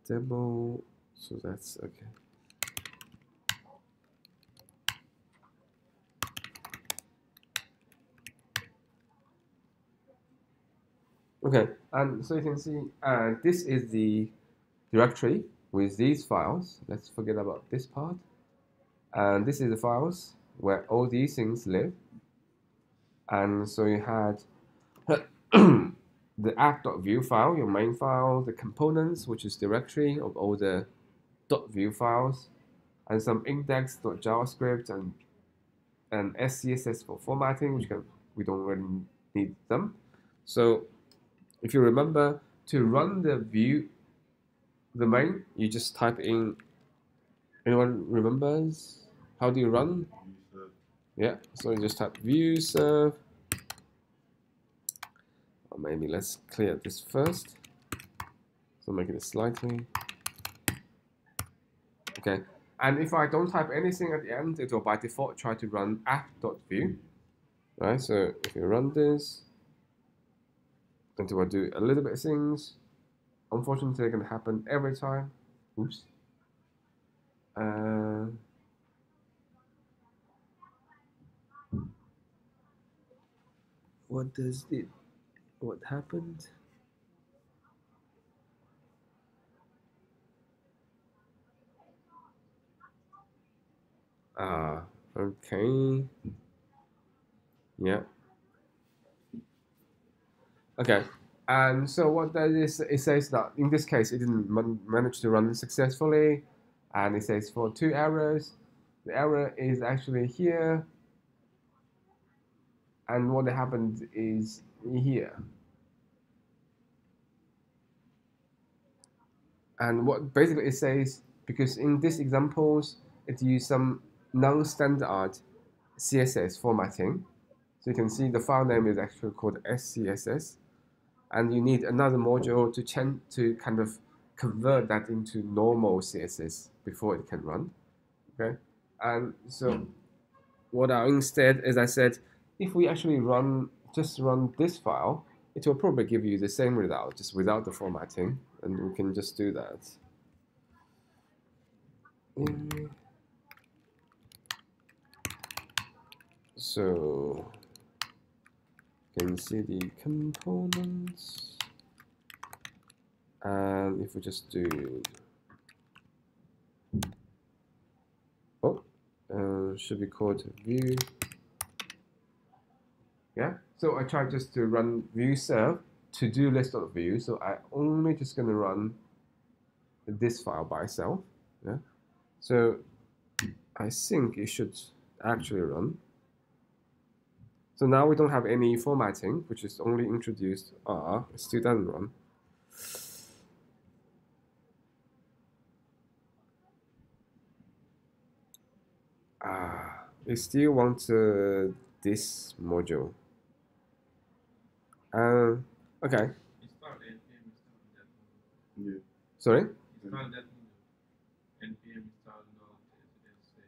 Demo. So that's okay. Okay, and so you can see this is the directory with these files. Let's forget about this part. And this is the files where all these things live. And so you had the app.view file, your main file, the components, which is directory of all the .view files, and some index.javascript and SCSS for formatting, which we don't really need them. So if you remember, to run the Vue, the main, you just type in, anyone remembers? How do you run? Yeah, so you just type Vue serve. Or maybe let's clear this first. So make it slightly. Okay, and if I don't type anything at the end, it will by default try to run app.view. Right, so if you run this, it will do a little bit of things. unfortunately, it can happen every time. Oops. What does it? What happened? Ah, okay. Yeah. Okay. And so what that is, it says that in this case, it didn't manage to run successfully, and it says for 2 errors. The error is actually here, and what happened is here. And what basically it says, because in these examples, it used some non-standard CSS formatting. So you can see the file name is actually called SCSS, and you need another module to change to kind of convert that into normal CSS before it can run. Okay, and so what I instead, as I said, if we actually just run this file, it will probably give you the same result just without the formatting, and we can just do that. So you can see the components, and if we just do should be called Vue. Yeah, so I tried just to run Vue serve to-do list of Vue, so I only just gonna run this file by itself. Yeah, so I think it should actually run. So now we don't have any formatting, which is only introduced. It still doesn't run. It still wants this module. Okay. Install npm install that one. Yeah. Sorry? Install that one. npm install node.js.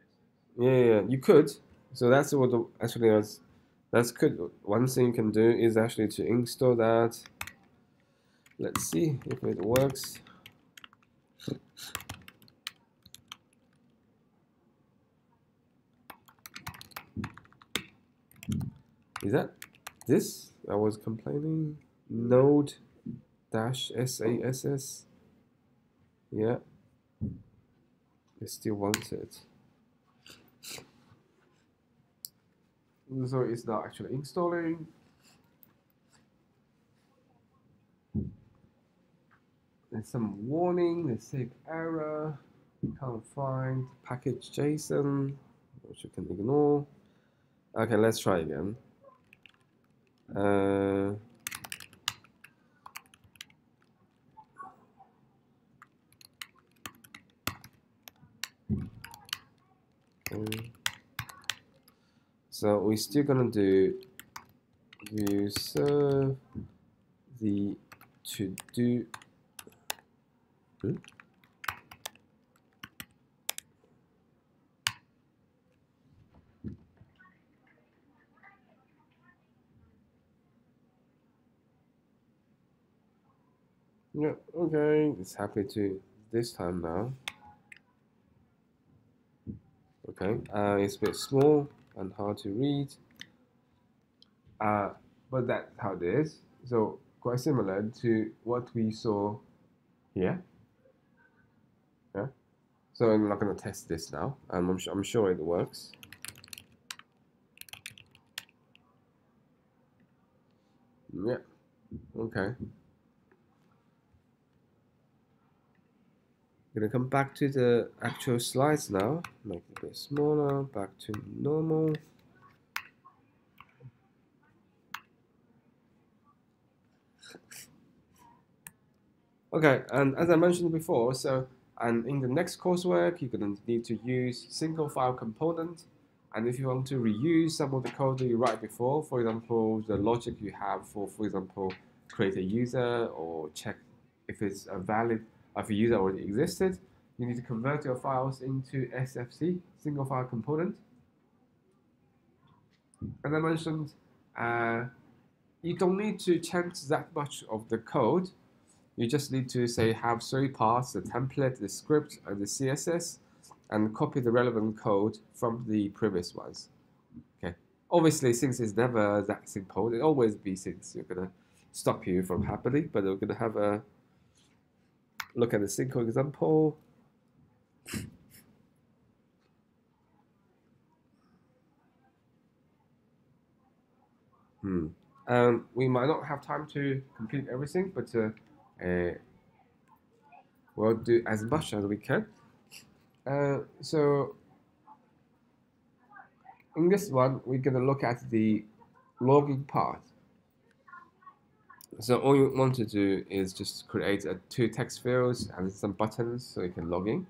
Yeah, you could. So that's what actually that's good. One thing you can do is actually to install that. Let's see if it works. Is that this? I was complaining. Node -sass. Yeah. It still wants it. So it's not actually installing. There's some warning, there's save error, can't find package JSON, which you can ignore. Okay, let's try again. So we're still gonna do Vue serve the to do. Yeah, okay, it's happy to this time now. Okay, it's a bit small and hard to read. But that's how it is. So quite similar to what we saw here. Yeah. So I'm not going to test this now. I'm sure it works. Yeah. Okay. Gonna come back to the actual slides now. Make it a bit smaller. Back to normal. Okay, and as I mentioned before, and in the next coursework, you're gonna need to use single file component. And if you want to reuse some of the code that you write before, for example, the logic you have for example, create a user or check if it's a valid if a user already existed, you need to convert your files into SFC, single file component. As I mentioned, you don't need to change that much of the code. you just need to say have 3 parts: the template, the script, and the CSS, and copy the relevant code from the previous ones. Okay. Obviously, things is never that simple. It always be things you're gonna stop you from happening. But we're gonna have a look at a single example. We might not have time to complete everything, but we'll do as much as we can. So in this one, we're going to look at the logging part. So all you want to do is just create 2 text fields and some buttons so you can log in.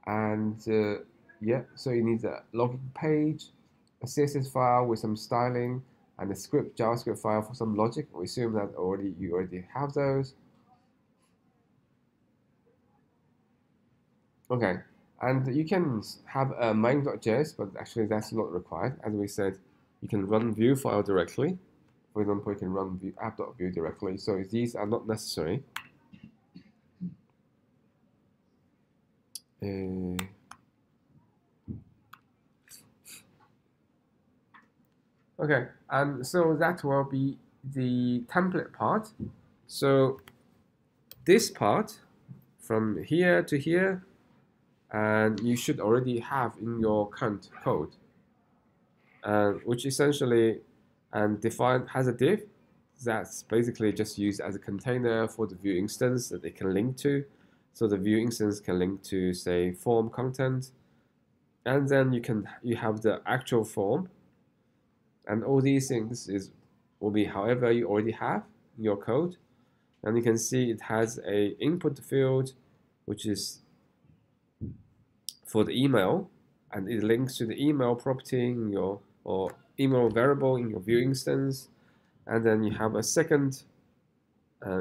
And yeah, so you need a login page, a CSS file with some styling, and a script JavaScript file for some logic. We assume that you already have those. Okay, and you can have a main.js, but actually that's not required. As we said, you can run Vue file directly. For example, you can run Vue app.vue directly. So these are not necessary. Okay, and so that will be the template part. So this part from here to here, and you should already have in your current code, which essentially has a div that's basically just used as a container for the Vue instance that they can link to. So the Vue instance can link to, say, form content, and then you have the actual form, and all these things will be however you already have in your code. And you can see it has a input field, which is for the email, and it links to the email property in your or email variable in your Vue instance. And then you have a second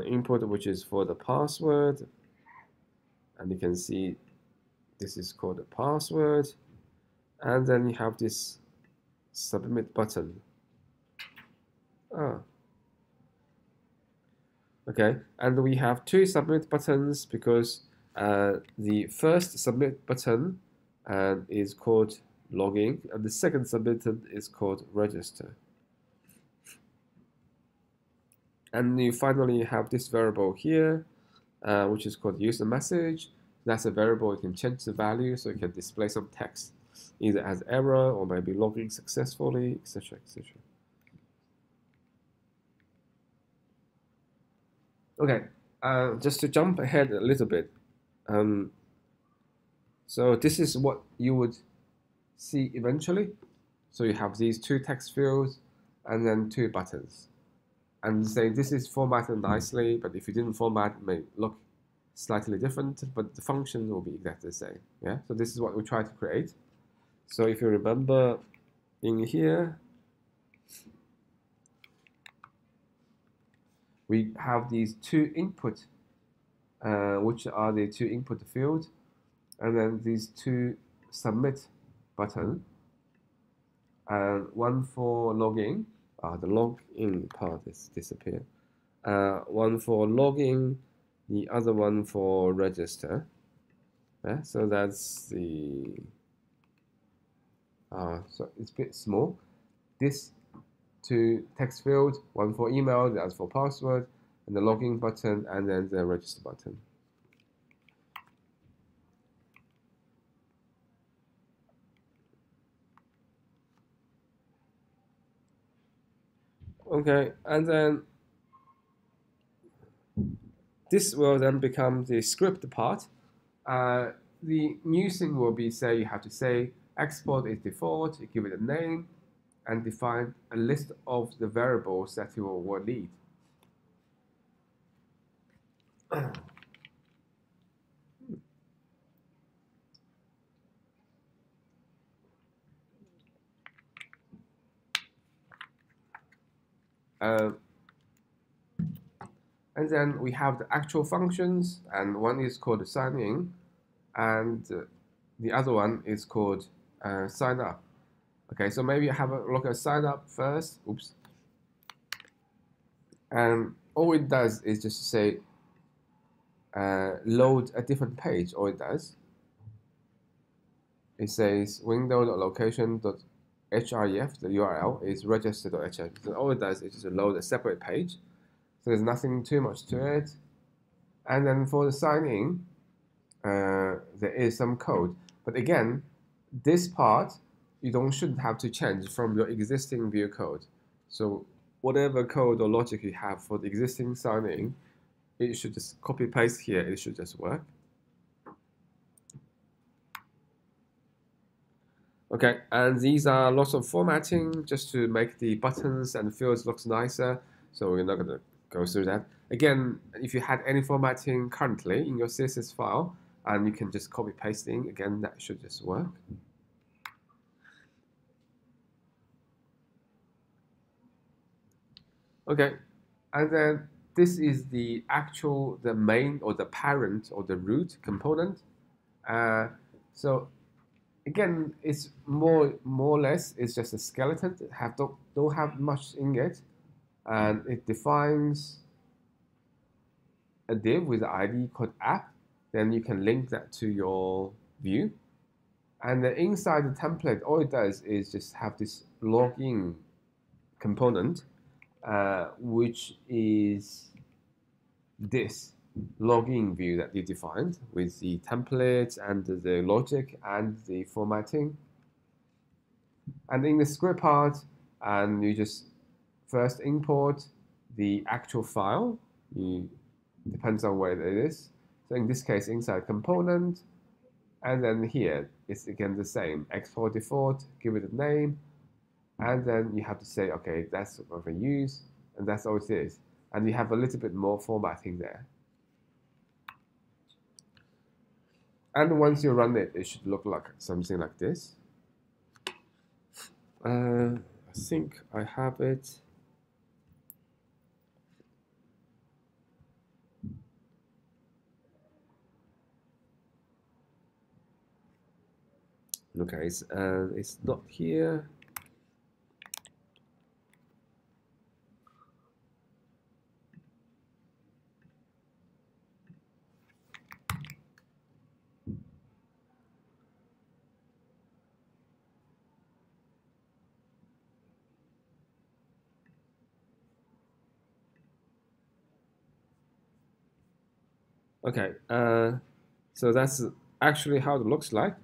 input, which is for the password, and you can see this is called a password. And then you have this submit button. Okay, and we have 2 submit buttons because the first submit button is called login, and the second submit button is called register. And you finally have this variable here, which is called user message. That's a variable you can change the value, so you can display some text, either as error or maybe logging successfully, etc., etc. Okay, just to jump ahead a little bit. So this is what you would see eventually. So you have these 2 text fields and then 2 buttons. And say this is formatted nicely, but if you didn't format, it may look slightly different, but the function will be exactly the same. Yeah. So this is what we try to create. So if you remember in here, we have these 2 input, which are the 2 input fields, and then these 2 submit button, and one for login. The login part is disappeared. One for login, the other one for register. Yeah, so that's the. So it's a bit small. This 2 text fields, one for email, the other for password, and the login button, and then the register button. Okay, and then this will then become the script part. The new thing will be, say, you have to say export is default, you give it a name, and define a list of the variables that you will need. And then we have the actual functions, and one is called sign in, and the other one is called sign up. Okay, so maybe have a look at sign up first. Oops. And all it does is just say load a different page. All it does, it says window.location.href, the URL is register.href. So all it does is just load a separate page. So there's nothing too much to it. And then for the sign in, there is some code. But again, this part, you shouldn't have to change from your existing Vue code. So whatever code or logic you have for the existing sign in, it should just copy paste here. It should just work. Okay, and these are lots of formatting just to make the buttons and fields look nicer. So we're not going to go through that. Again, if you had any formatting currently in your CSS file, and you can just copy pasting, again, that should just work. Okay, and then this is the main or the parent or the root component. So again, it's more or less, it's just a skeleton. Don't have much in it, and it defines a div with the ID called app. Then you can link that to your view, and then inside the template, all it does is just have this login component, which is this login view that you defined with the templates and the logic and the formatting. And in the script part, and you just first import the actual file. Depends on where it is. So in this case, inside component, and then here it's again the same. Export default, give it a name, and then you have to say, okay, that's what I use, and that's all it is. And you have a little bit more formatting there. And once you run it, it should look like something like this. I think I have it. Okay, it's not here. Okay, so that's actually how it looks like,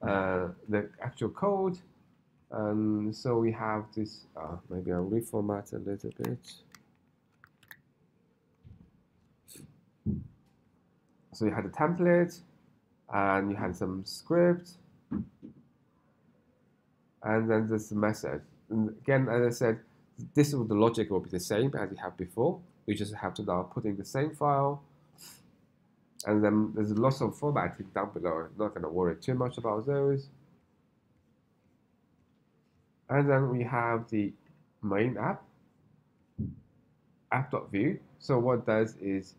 the actual code. So we have this, maybe I'll reformat a little bit. So you had a template, and you had some script, and then this method. And again, as I said, the logic will be the same as you have before. You just have to now put in the same file. And then there's lots of formatting down below. I'm not going to worry too much about those. And then we have the main app.vue. So what it does is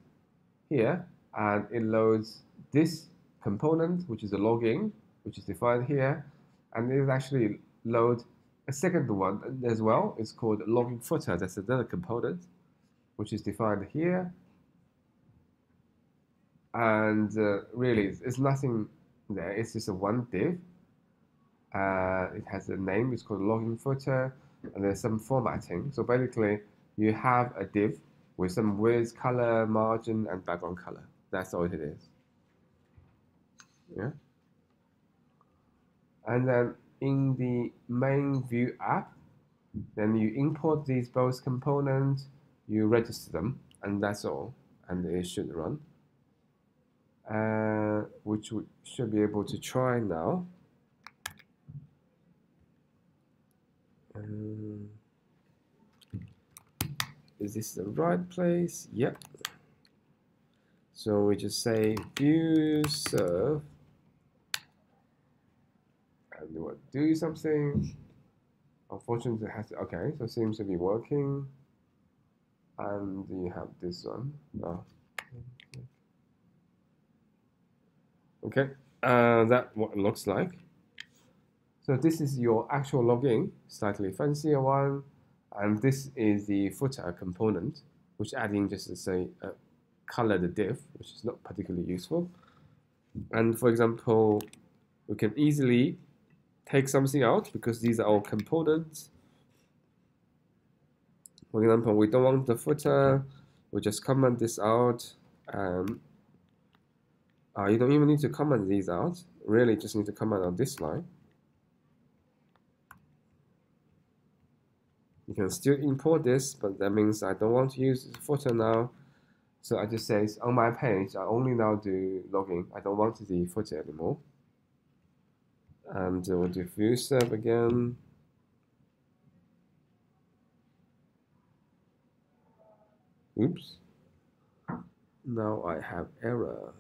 here, and it loads this component, which is a login, which is defined here, and it actually load a second one as well. It's called login footer. That's another component, which is defined here. And really, it's nothing there. It's just a one div. It has a name. It's called login footer, and there's some formatting. So basically, you have a div with some width, color, margin, and background color. That's all it is. Yeah. And then in the main Vue app, then you import these both components, you register them, and that's all. And it should run. Which we should be able to try now. Is this the right place? Yep. So we just say Vue serve, and we want to do something. Unfortunately, it has to, okay, so it seems to be working. And you have this one. Oh. Okay, that's what it looks like. So this is your actual login, slightly fancier one, and this is the footer component. which adding just to say colored div, which is not particularly useful. And for example, we can easily take something out because these are all components. For example, we don't want the footer, we just comment this out. You don't even need to comment these out. Really, just need to comment on this line. You can still import this, but that means I don't want to use the footer now. So I just say on my page, I only now do logging. I don't want the footer anymore. And we'll do Vue serve again. Oops. Now I have error.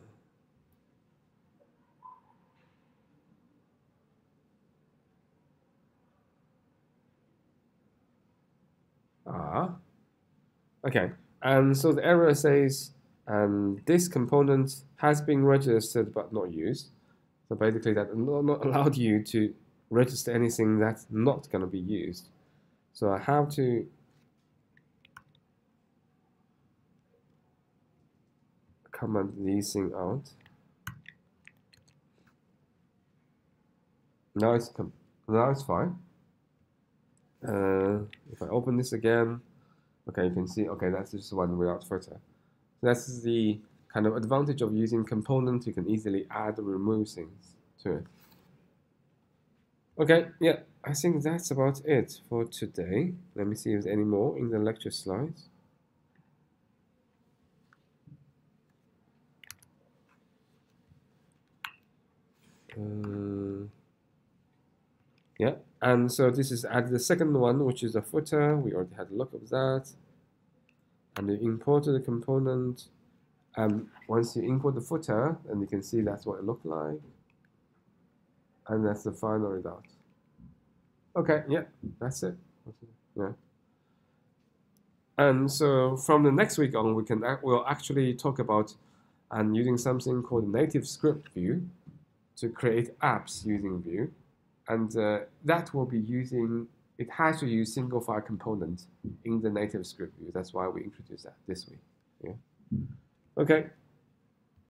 Okay. And so the error says this component has been registered but not used. So basically that not allowed you to register anything that's not going to be used. So I have to comment these things out. Now it's fine. If I open this again, okay, you can see, okay, that's just one without footer. So that's the kind of advantage of using components. You can easily add or remove things to it. Okay, yeah, I think that's about it for today. Let me see if there's any more in the lecture slides. Yeah, and so this is added the second one, which is a footer. We already had a look at that. And you imported the component. And once you import the footer, and you can see that's what it looked like. And that's the final result. Okay, yeah, that's it. Yeah. And so from the next week on, we'll actually talk about using something called native script view to create apps using Vue. And that will be using, it has to use single file component in the native script view. That's why we introduced that this week. Yeah. Okay.